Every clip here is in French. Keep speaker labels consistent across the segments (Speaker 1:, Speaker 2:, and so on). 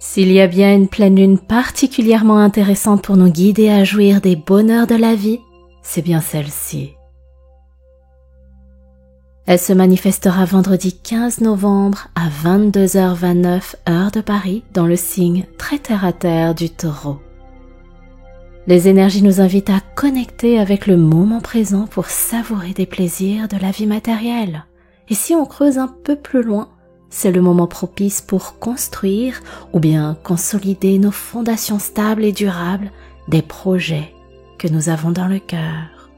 Speaker 1: S'il y a bien une pleine lune particulièrement intéressante pour nous guider à jouir des bonheurs de la vie, c'est bien celle-ci. Elle se manifestera vendredi 15 novembre à 22h29 heure de Paris dans le signe très terre-à-terre du Taureau. Les énergies nous invitent à connecter avec le moment présent pour savourer des plaisirs de la vie matérielle. Et si on creuse un peu plus loin, c'est le moment propice pour construire ou bien consolider nos fondations stables et durables des projets que nous avons dans le cœur.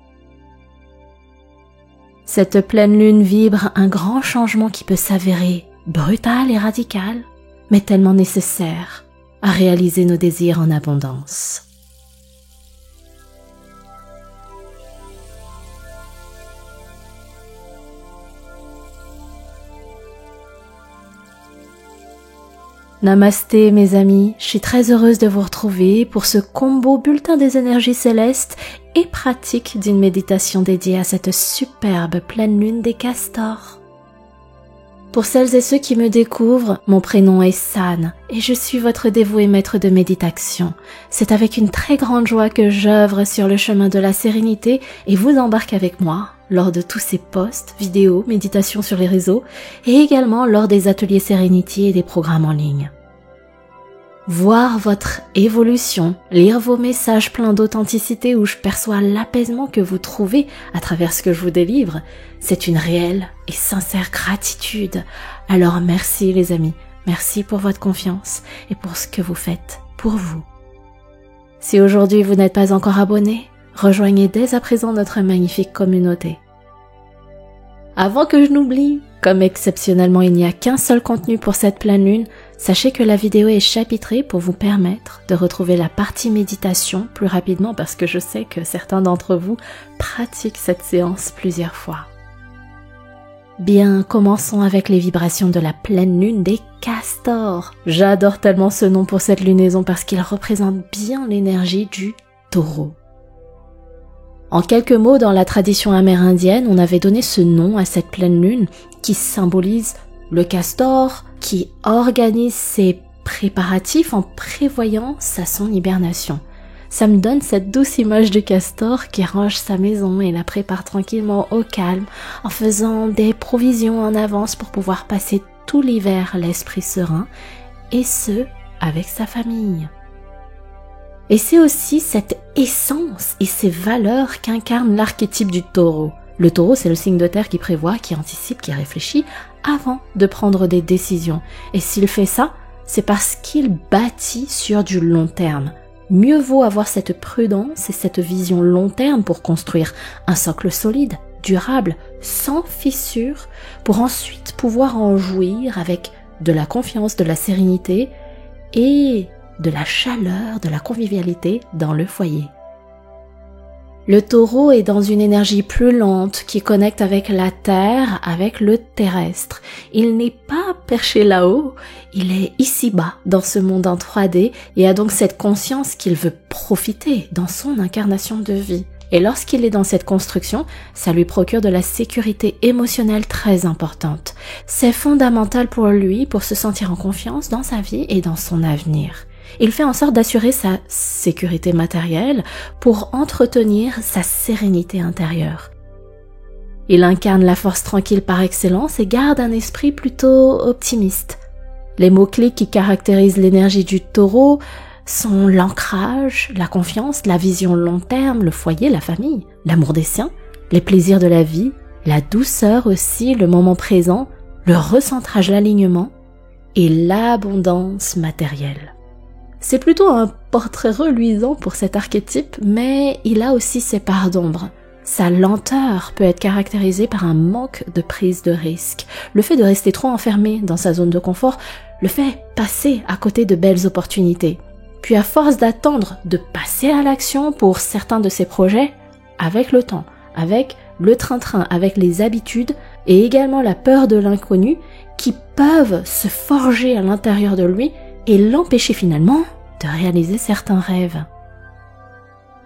Speaker 1: Cette pleine lune vibre un grand changement qui peut s'avérer brutal et radical, mais tellement nécessaire à réaliser nos désirs en abondance. Namasté mes amis, je suis très heureuse de vous retrouver pour ce combo bulletin des énergies célestes et pratique d'une méditation dédiée à cette superbe pleine lune des castors. Pour celles et ceux qui me découvrent, mon prénom est San et je suis votre dévoué maître de méditation. C'est avec une très grande joie que j'œuvre sur le chemin de la sérénité et vous embarque avec moi lors de tous ces posts, vidéos, méditations sur les réseaux et également lors des ateliers Serenity et des programmes en ligne. Voir votre évolution, lire vos messages pleins d'authenticité où je perçois l'apaisement que vous trouvez à travers ce que je vous délivre, c'est une réelle et sincère gratitude. Alors merci les amis, merci pour votre confiance et pour ce que vous faites pour vous. Si aujourd'hui vous n'êtes pas encore abonné, rejoignez dès à présent notre magnifique communauté. Avant que je n'oublie, comme exceptionnellement il n'y a qu'un seul contenu pour cette pleine lune, sachez que la vidéo est chapitrée pour vous permettre de retrouver la partie méditation plus rapidement parce que je sais que certains d'entre vous pratiquent cette séance plusieurs fois. Bien, commençons avec les vibrations de la pleine lune des castors. J'adore tellement ce nom pour cette lunaison parce qu'il représente bien l'énergie du taureau. En quelques mots, dans la tradition amérindienne, on avait donné ce nom à cette pleine lune qui symbolise le castor qui organise ses préparatifs en prévoyant son hibernation. Ça me donne cette douce image du castor qui range sa maison et la prépare tranquillement au calme en faisant des provisions en avance pour pouvoir passer tout l'hiver l'esprit serein et ce, avec sa famille. Et c'est aussi cette essence et ces valeurs qu'incarne l'archétype du taureau. Le taureau, c'est le signe de terre qui prévoit, qui anticipe, qui réfléchit avant de prendre des décisions. Et s'il fait ça, c'est parce qu'il bâtit sur du long terme. Mieux vaut avoir cette prudence et cette vision long terme pour construire un socle solide, durable, sans fissure, pour ensuite pouvoir en jouir avec de la confiance, de la sérénité et de la chaleur, de la convivialité dans le foyer. Le taureau est dans une énergie plus lente qui connecte avec la terre, avec le terrestre. Il n'est pas perché là-haut, il est ici-bas dans ce monde en 3D et a donc cette conscience qu'il veut profiter dans son incarnation de vie. Et lorsqu'il est dans cette construction, ça lui procure de la sécurité émotionnelle très importante. C'est fondamental pour lui pour se sentir en confiance dans sa vie et dans son avenir. Il fait en sorte d'assurer sa sécurité matérielle pour entretenir sa sérénité intérieure. Il incarne la force tranquille par excellence et garde un esprit plutôt optimiste. Les mots-clés qui caractérisent l'énergie du taureau sont l'ancrage, la confiance, la vision long terme, le foyer, la famille, l'amour des siens, les plaisirs de la vie, la douceur aussi, le moment présent, le recentrage, l'alignement et l'abondance matérielle. C'est plutôt un portrait reluisant pour cet archétype, mais il a aussi ses parts d'ombre. Sa lenteur peut être caractérisée par un manque de prise de risque. Le fait de rester trop enfermé dans sa zone de confort le fait passer à côté de belles opportunités. Puis à force d'attendre de passer à l'action pour certains de ses projets, avec le temps, avec le train-train, avec les habitudes et également la peur de l'inconnu qui peuvent se forger à l'intérieur de lui et l'empêcher finalement de réaliser certains rêves.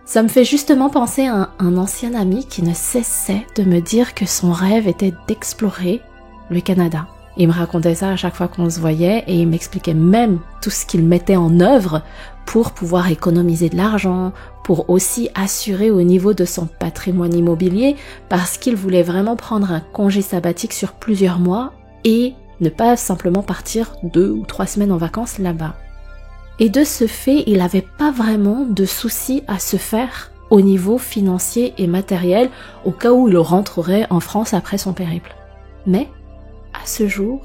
Speaker 1: Ça me fait justement penser à un ancien ami qui ne cessait de me dire que son rêve était d'explorer le Canada Il me racontait ça à chaque fois qu'on se voyait et il m'expliquait même tout ce qu'il mettait en œuvre pour pouvoir économiser de l'argent, pour aussi assurer au niveau de son patrimoine immobilier, parce qu'il voulait vraiment prendre un congé sabbatique sur plusieurs mois et ne pas simplement partir 2 ou 3 semaines en vacances là-bas. Et de ce fait, il n'avait pas vraiment de soucis à se faire au niveau financier et matériel au cas où il rentrerait en France après son périple. Mais, à ce jour,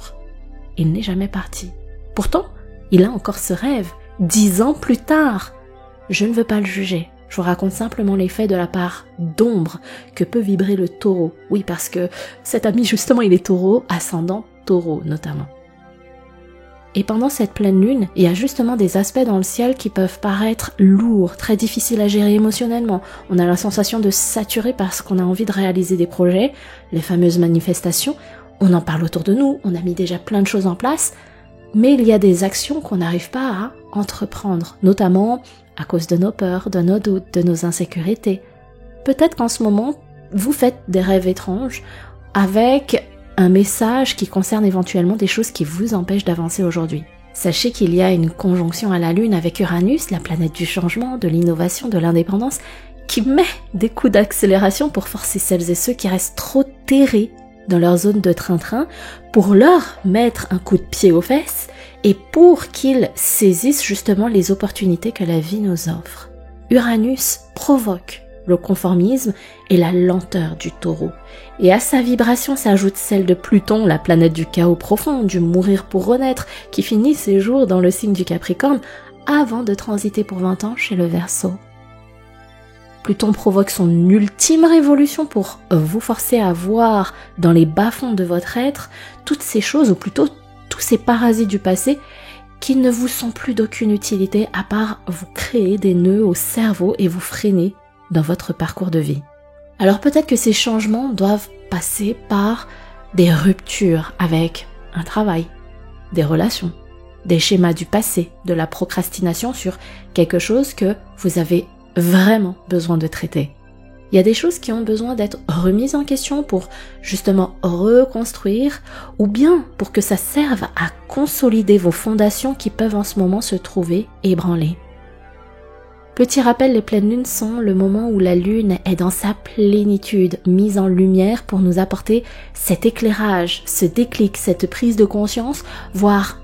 Speaker 1: il n'est jamais parti. Pourtant, il a encore ce rêve, 10 ans plus tard. Je ne veux pas le juger, je vous raconte simplement les faits de la part d'ombre que peut vibrer le taureau. Oui, parce que cet ami, justement, il est taureau, ascendant taureau notamment. Et pendant cette pleine lune, il y a justement des aspects dans le ciel qui peuvent paraître lourds, très difficiles à gérer émotionnellement. On a la sensation de saturer parce qu'on a envie de réaliser des projets, les fameuses manifestations. On en parle autour de nous, on a mis déjà plein de choses en place, mais il y a des actions qu'on n'arrive pas à entreprendre, notamment à cause de nos peurs, de nos doutes, de nos insécurités. Peut-être qu'en ce moment, vous faites des rêves étranges avec un message qui concerne éventuellement des choses qui vous empêchent d'avancer aujourd'hui. Sachez qu'il y a une conjonction à la Lune avec Uranus, la planète du changement, de l'innovation, de l'indépendance, qui met des coups d'accélération pour forcer celles et ceux qui restent trop terrés dans leur zone de train-train, pour leur mettre un coup de pied aux fesses et pour qu'ils saisissent justement les opportunités que la vie nous offre. Uranus provoque le conformisme et la lenteur du taureau. Et à sa vibration s'ajoute celle de Pluton, la planète du chaos profond, du mourir pour renaître, qui finit ses jours dans le signe du Capricorne avant de transiter pour 20 ans chez le Verseau. Pluton provoque son ultime révolution pour vous forcer à voir dans les bas-fonds de votre être toutes ces choses, ou plutôt tous ces parasites du passé qui ne vous sont plus d'aucune utilité à part vous créer des nœuds au cerveau et vous freiner dans votre parcours de vie. Alors peut-être que ces changements doivent passer par des ruptures avec un travail, des relations, des schémas du passé, de la procrastination sur quelque chose que vous avez vraiment besoin de traiter. Il y a des choses qui ont besoin d'être remises en question pour justement reconstruire ou bien pour que ça serve à consolider vos fondations qui peuvent en ce moment se trouver ébranlées. Petit rappel, les pleines lunes sont le moment où la lune est dans sa plénitude, mise en lumière pour nous apporter cet éclairage, ce déclic, cette prise de conscience, voire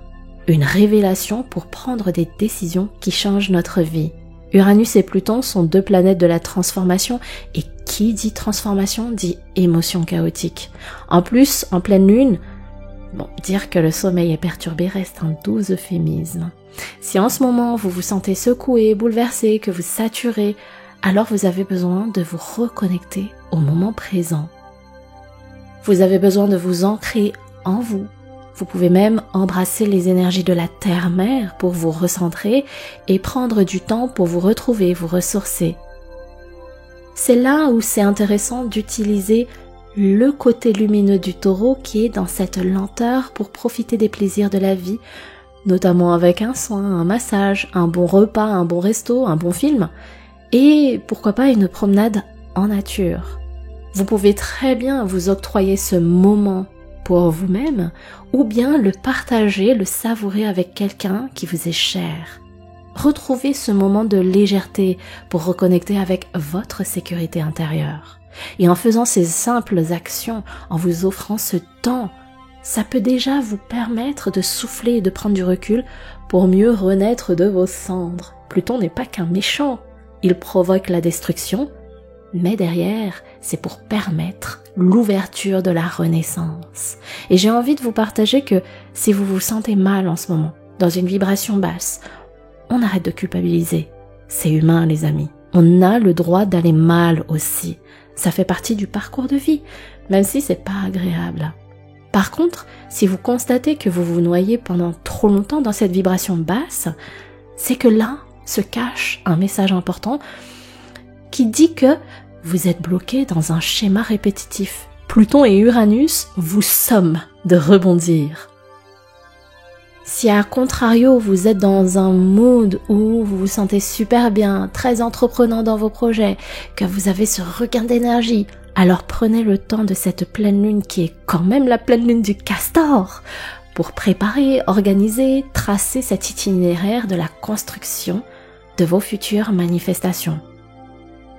Speaker 1: une révélation pour prendre des décisions qui changent notre vie. Uranus et Pluton sont 2 planètes de la transformation et qui dit transformation dit émotion chaotique. En plus, en pleine lune, dire que le sommeil est perturbé reste un doux euphémisme. Si en ce moment vous vous sentez secoué, bouleversé, que vous saturez, alors vous avez besoin de vous reconnecter au moment présent. Vous avez besoin de vous ancrer en vous. Vous pouvez même embrasser les énergies de la terre-mère pour vous recentrer et prendre du temps pour vous retrouver, vous ressourcer. C'est là où c'est intéressant d'utiliser le côté lumineux du taureau qui est dans cette lenteur pour profiter des plaisirs de la vie, notamment avec un soin, un massage, un bon repas, un bon resto, un bon film, et pourquoi pas une promenade en nature. Vous pouvez très bien vous octroyer ce moment pour vous-même, ou bien le partager, le savourer avec quelqu'un qui vous est cher. Retrouvez ce moment de légèreté pour reconnecter avec votre sécurité intérieure. Et en faisant ces simples actions, en vous offrant ce temps, ça peut déjà vous permettre de souffler et de prendre du recul pour mieux renaître de vos cendres. Pluton n'est pas qu'un méchant, il provoque la destruction, mais derrière, c'est pour permettre l'ouverture de la renaissance. Et j'ai envie de vous partager que si vous vous sentez mal en ce moment, dans une vibration basse, on arrête de culpabiliser. C'est humain, les amis. On a le droit d'aller mal aussi. Ça fait partie du parcours de vie, même si c'est pas agréable. Par contre, si vous constatez que vous vous noyez pendant trop longtemps dans cette vibration basse, c'est que là se cache un message important qui dit que vous êtes bloqué dans un schéma répétitif. Pluton et Uranus vous somment de rebondir. Si à contrario, vous êtes dans un mood où vous vous sentez super bien, très entreprenant dans vos projets, que vous avez ce regain d'énergie, Alors prenez le temps de cette pleine lune qui est quand même la pleine lune du castor pour préparer, organiser, tracer cet itinéraire de la construction de vos futures manifestations.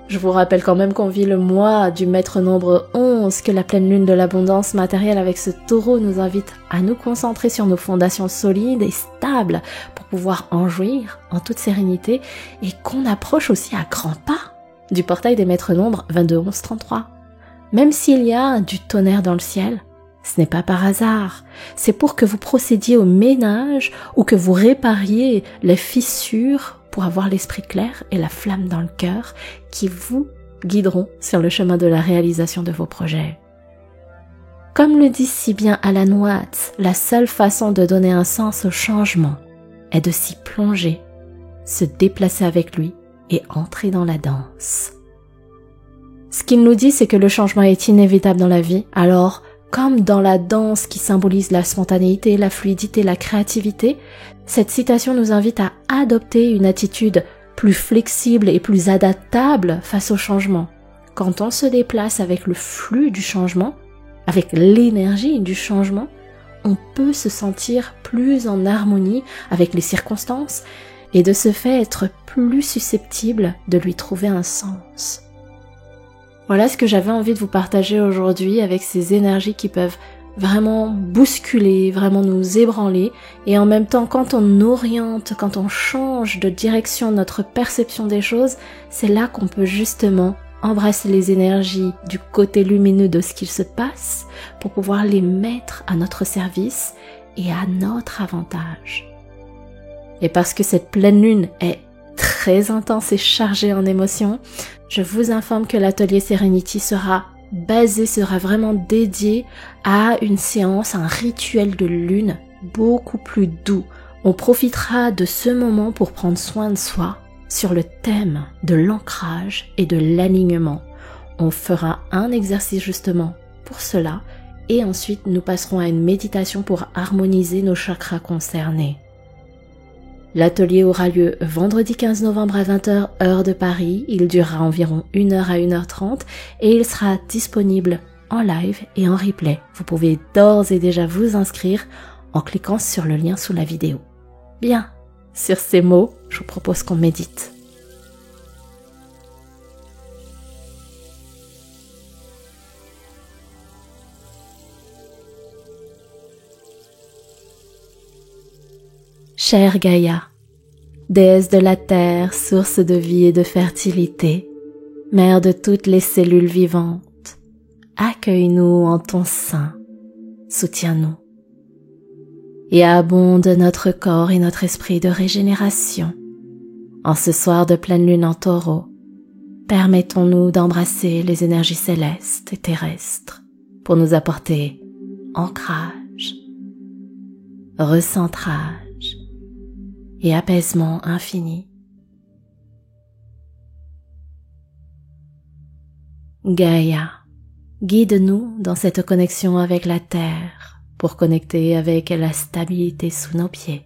Speaker 1: Je vous rappelle quand même qu'on vit le mois du maître nombre 11, que la pleine lune de l'abondance matérielle avec ce taureau nous invite à nous concentrer sur nos fondations solides et stables pour pouvoir en jouir en toute sérénité et qu'on approche aussi à grands pas du portail des maîtres nombres 22, 11, 33. Même s'il y a du tonnerre dans le ciel, ce n'est pas par hasard, c'est pour que vous procédiez au ménage ou que vous répariez les fissures pour avoir l'esprit clair et la flamme dans le cœur qui vous guideront sur le chemin de la réalisation de vos projets. Comme le dit si bien Alan Watts, la seule façon de donner un sens au changement est de s'y plonger, se déplacer avec lui et entrer dans la danse. Ce qu'il nous dit, c'est que le changement est inévitable dans la vie, alors comme dans la danse qui symbolise la spontanéité, la fluidité, la créativité, cette citation nous invite à adopter une attitude plus flexible et plus adaptable face au changement. Quand on se déplace avec le flux du changement, avec l'énergie du changement, on peut se sentir plus en harmonie avec les circonstances et de ce fait être plus susceptible de lui trouver un sens. Voilà ce que j'avais envie de vous partager aujourd'hui avec ces énergies qui peuvent vraiment bousculer, vraiment nous ébranler. Et en même temps, quand on oriente, quand on change de direction notre perception des choses, c'est là qu'on peut justement embrasser les énergies du côté lumineux de ce qu'il se passe pour pouvoir les mettre à notre service et à notre avantage. Et parce que cette pleine lune est très intense et chargée en émotions, je vous informe que l'atelier Serenity sera vraiment dédié à une séance, un rituel de lune beaucoup plus doux. On profitera de ce moment pour prendre soin de soi sur le thème de l'ancrage et de l'alignement. On fera un exercice justement pour cela et ensuite nous passerons à une méditation pour harmoniser nos chakras concernés. L'atelier aura lieu vendredi 15 novembre à 20h heure de Paris. Il durera environ 1h à 1h30 et il sera disponible en live et en replay. Vous pouvez d'ores et déjà vous inscrire en cliquant sur le lien sous la vidéo. Bien, sur ces mots, je vous propose qu'on médite. Chère Gaïa, déesse de la terre, source de vie et de fertilité, mère de toutes les cellules vivantes, accueille-nous en ton sein, soutiens-nous et abonde notre corps et notre esprit de régénération. En ce soir de pleine lune en Taureau, permettons-nous d'embrasser les énergies célestes et terrestres pour nous apporter ancrage, recentrage et apaisement infini. Gaïa, guide-nous dans cette connexion avec la Terre pour connecter avec la stabilité sous nos pieds,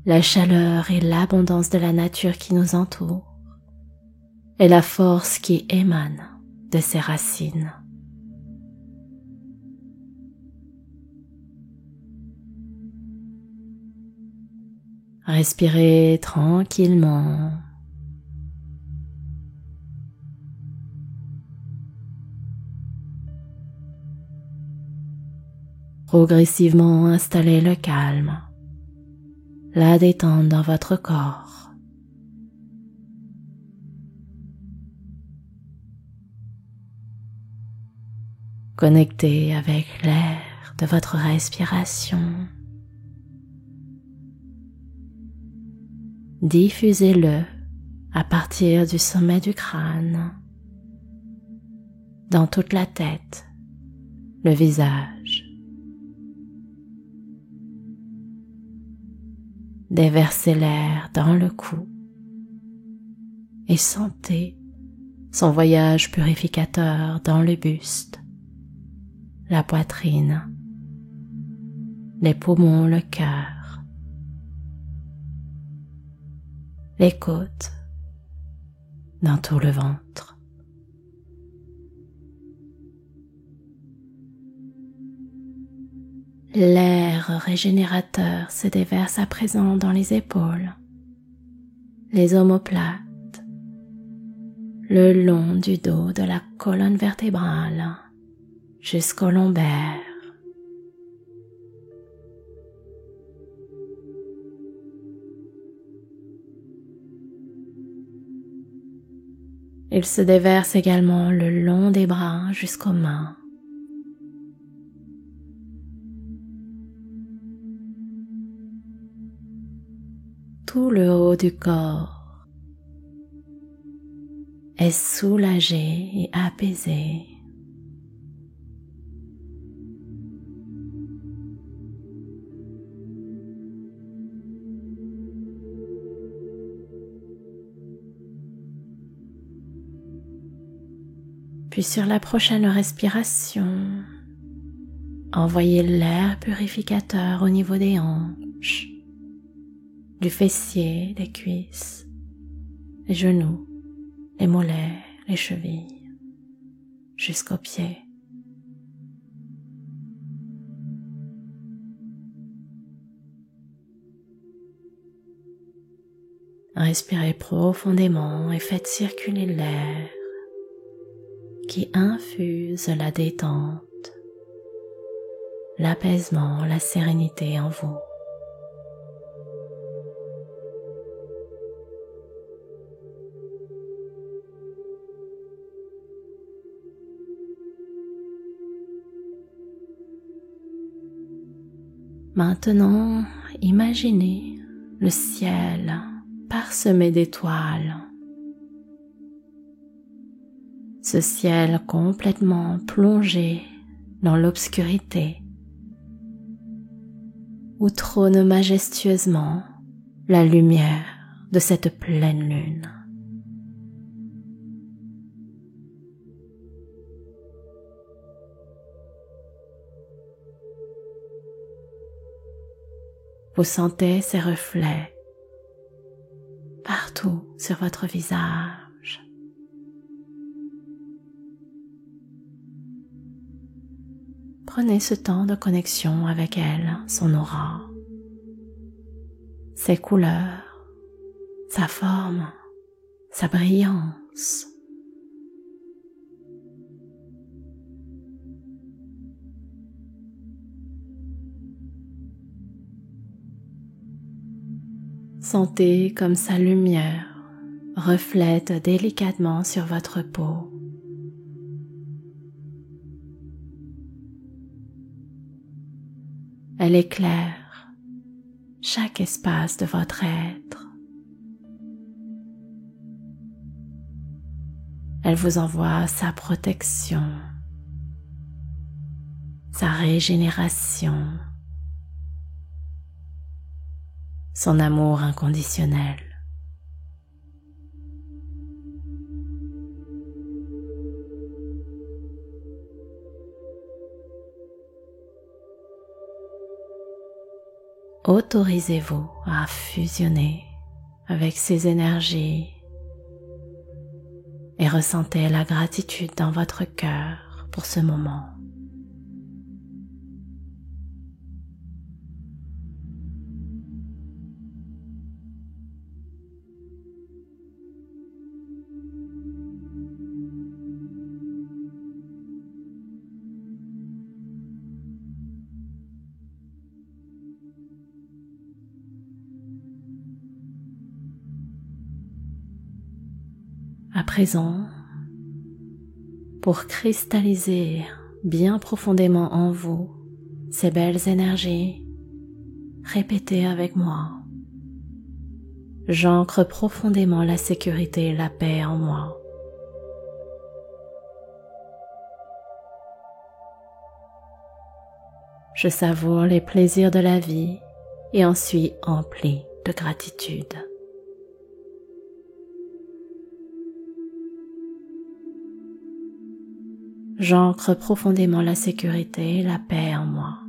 Speaker 1: la chaleur et l'abondance de la nature qui nous entoure et la force qui émane de ses racines. Respirez tranquillement. Progressivement installez le calme, la détente dans votre corps. Connectez avec l'air de votre respiration. Diffusez-le à partir du sommet du crâne, dans toute la tête, le visage. Déversez l'air dans le cou et sentez son voyage purificateur dans le buste, la poitrine, les poumons, le cœur, les côtes, dans tout le ventre. L'air régénérateur se déverse à présent dans les épaules, les omoplates, le long du dos de la colonne vertébrale jusqu'au lombaire. Il se déverse également le long des bras jusqu'aux mains. Tout le haut du corps est soulagé et apaisé. Puis sur la prochaine respiration, envoyez l'air purificateur au niveau des hanches, du fessier, des cuisses, les genoux, les mollets, les chevilles, jusqu'aux pieds. Respirez profondément et faites circuler l'air qui infuse la détente, l'apaisement, la sérénité en vous. Maintenant, imaginez le ciel parsemé d'étoiles. Ce ciel complètement plongé dans l'obscurité, où trône majestueusement la lumière de cette pleine lune. Vous sentez ces reflets partout sur votre visage. Prenez ce temps de connexion avec elle, son aura, ses couleurs, sa forme, sa brillance. Sentez comme sa lumière reflète délicatement sur votre peau. Elle éclaire chaque espace de votre être. Elle vous envoie sa protection, sa régénération, son amour inconditionnel. Autorisez-vous à fusionner avec ces énergies et ressentez la gratitude dans votre cœur pour ce moment. À présent, pour cristalliser bien profondément en vous ces belles énergies, répétez avec moi. J'ancre profondément la sécurité et la paix en moi. Je savoure les plaisirs de la vie et en suis empli de gratitude. J'ancre profondément la sécurité et la paix en moi.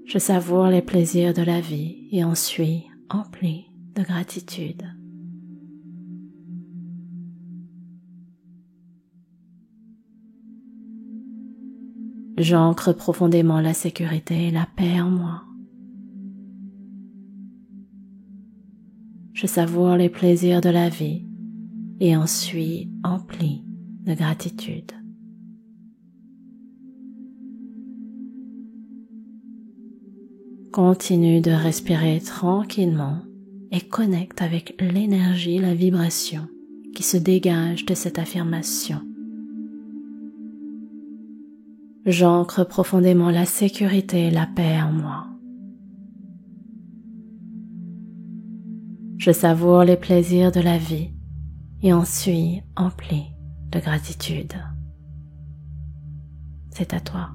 Speaker 1: Je savoure les plaisirs de la vie et en suis empli de gratitude. J'ancre profondément la sécurité et la paix en moi. Je savoure les plaisirs de la vie et en suis empli de gratitude. Continue de respirer tranquillement et connecte avec l'énergie, la vibration qui se dégage de cette affirmation. J'ancre profondément la sécurité et la paix en moi. Je savoure les plaisirs de la vie et en suis empli de gratitude. C'est à toi.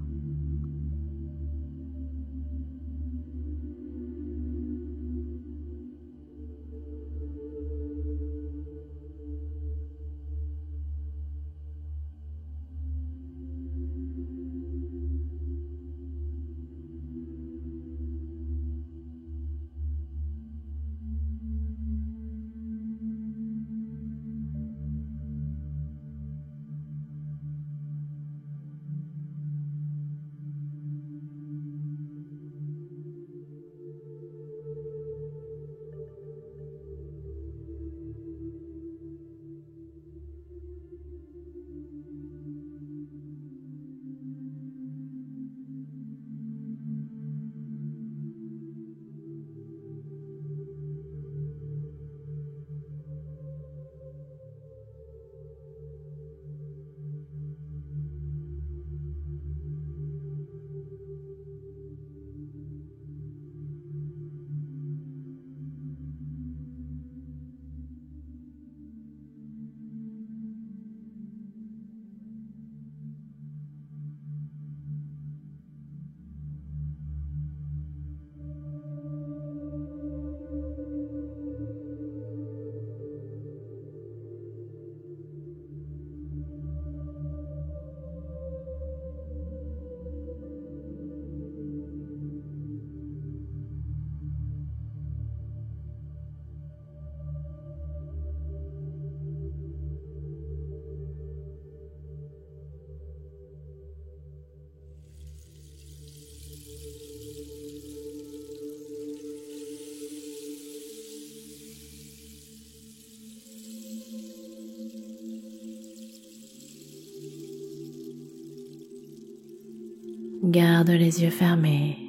Speaker 1: Garde les yeux fermés.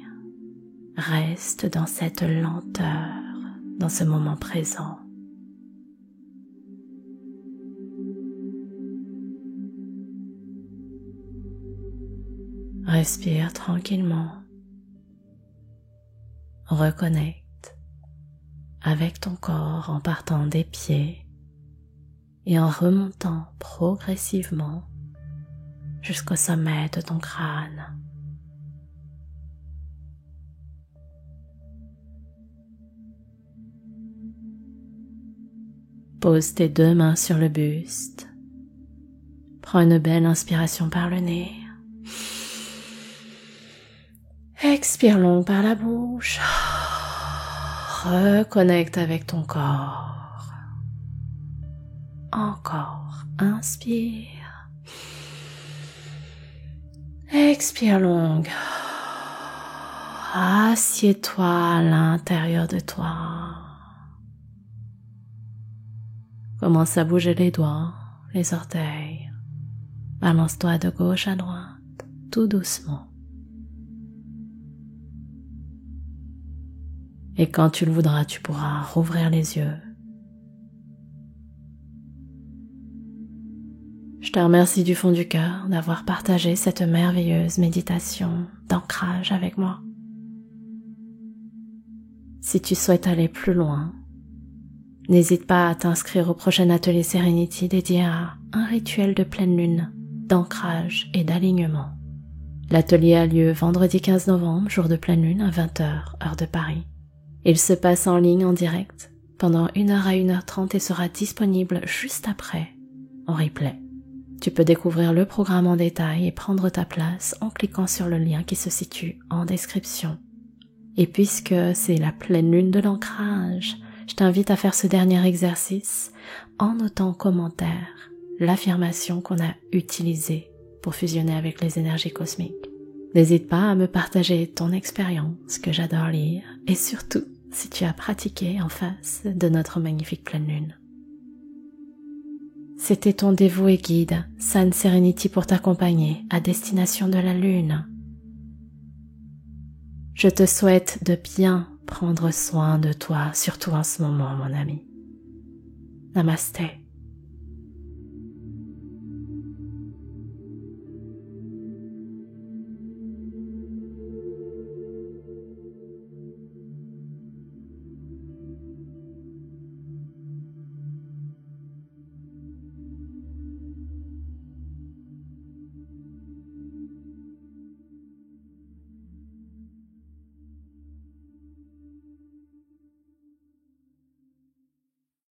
Speaker 1: Reste dans cette lenteur, dans ce moment présent. Respire tranquillement. Reconnecte avec ton corps en partant des pieds et en remontant progressivement jusqu'au sommet de ton crâne. Pose tes deux mains sur le buste. Prends une belle inspiration par le nez. Expire long par la bouche. Reconnecte avec ton corps. Encore. Inspire. Expire longue. Assieds-toi à l'intérieur de toi. Commence à bouger les doigts, les orteils. Balance-toi de gauche à droite, tout doucement. Et quand tu le voudras, tu pourras rouvrir les yeux. Je te remercie du fond du cœur d'avoir partagé cette merveilleuse méditation d'ancrage avec moi. Si tu souhaites aller plus loin, n'hésite pas à t'inscrire au prochain atelier Serenity dédié à un rituel de pleine lune, d'ancrage et d'alignement. L'atelier a lieu vendredi 15 novembre, jour de pleine lune à 20h, heure de Paris. Il se passe en ligne en direct pendant 1h à 1h30 et sera disponible juste après en replay. Tu peux découvrir le programme en détail et prendre ta place en cliquant sur le lien qui se situe en description. Et puisque c'est la pleine lune de l'ancrage, je t'invite à faire ce dernier exercice en notant en commentaire l'affirmation qu'on a utilisée pour fusionner avec les énergies cosmiques. N'hésite pas à me partager ton expérience que j'adore lire et surtout si tu as pratiqué en face de notre magnifique pleine lune. C'était ton dévoué guide, San Serenity, pour t'accompagner à destination de la lune. Je te souhaite de bien prendre soin de toi, surtout en ce moment, mon ami. Namasté.